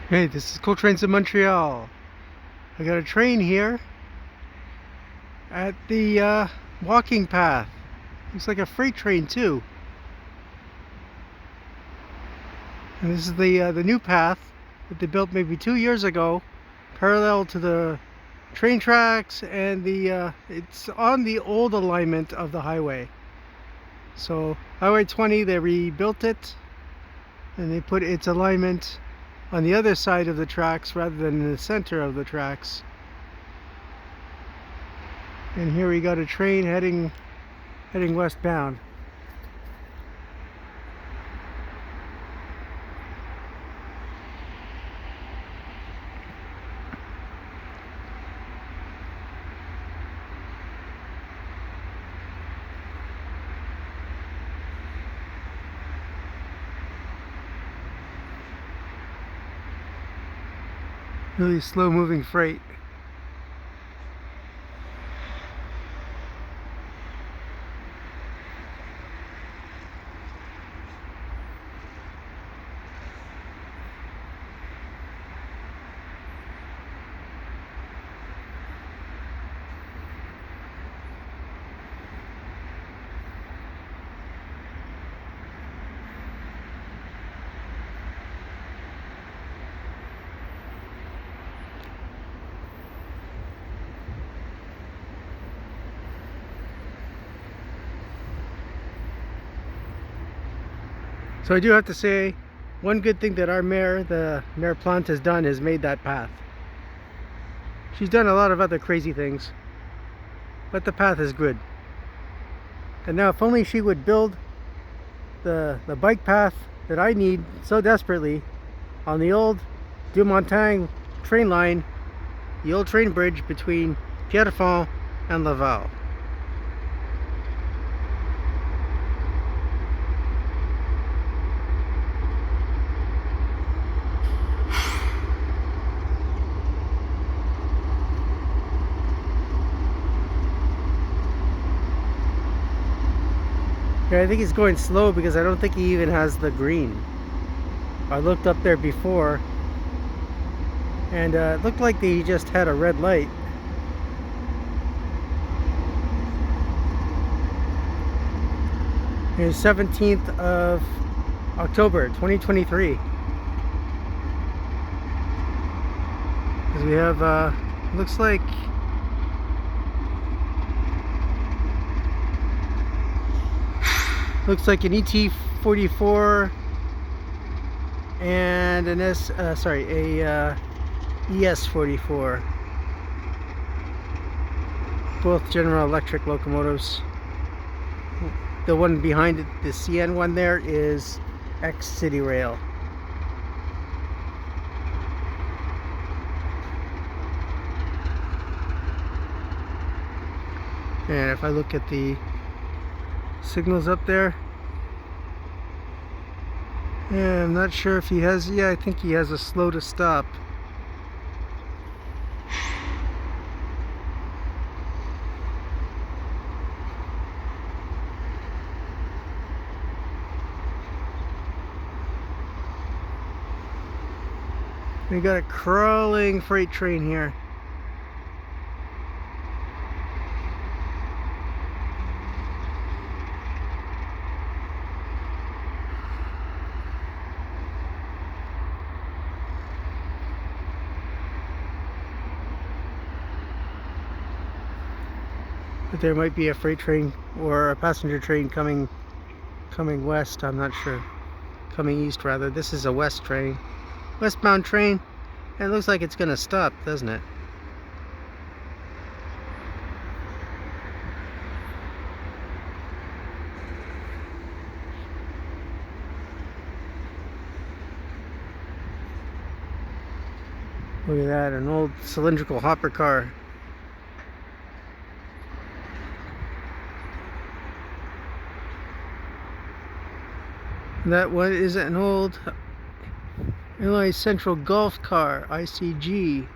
Hey, this is Cool Trains in Montreal. I got a train here at the walking path. Looks like a freight train too. And this is the new path that they built maybe 2 years ago, parallel to the train tracks, and it's on the old alignment of the highway. So Highway 20, they rebuilt it, and they put its alignment on the other side of the tracks rather than in the center of the tracks. And here we got a train heading westbound. Really slow moving freight. So I do have to say, one good thing that our mayor, the Mayor Plante, has done is made that path. She's done a lot of other crazy things, but the path is good. And now if only she would build the bike path that I need so desperately on the old Deux-Montagnes train line, the old train bridge between Pierrefonds and Laval. Yeah, I think he's going slow because I don't think he even has the green. I looked up there before, and it looked like he just had a red light. It's 17th of October 2023. Because we have, looks like an ET44 and an ES44. Both General Electric locomotives. The one behind it, the CN one there, is ex-Citirail. And if I look at the signals up there, yeah, I'm not sure if he has, yeah, I think he has a slow to stop. We got a crawling freight train here. But there might be a freight train or a passenger train coming west, I'm not sure. Coming east rather. This is a west train. Westbound train. And it looks like it's gonna stop, doesn't it? Look at that, an old cylindrical hopper car. That one is an old Illinois Central Golf car, ICG.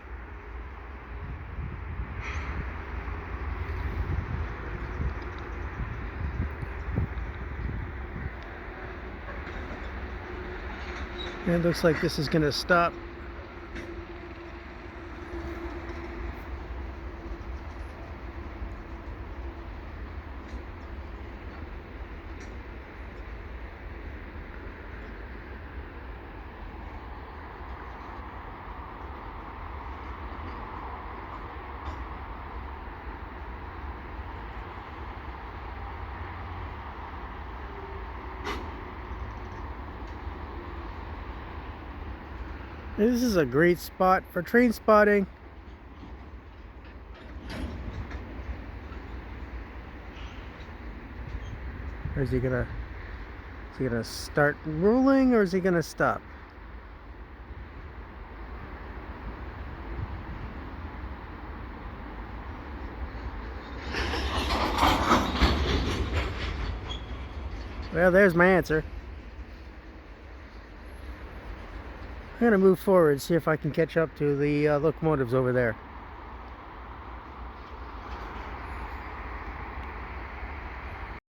And it looks like this is going to stop This is a great spot for train spotting. Or is he gonna start rolling, or is he gonna stop? Well, there's my answer. I'm gonna move forward, see if I can catch up to the locomotives over there.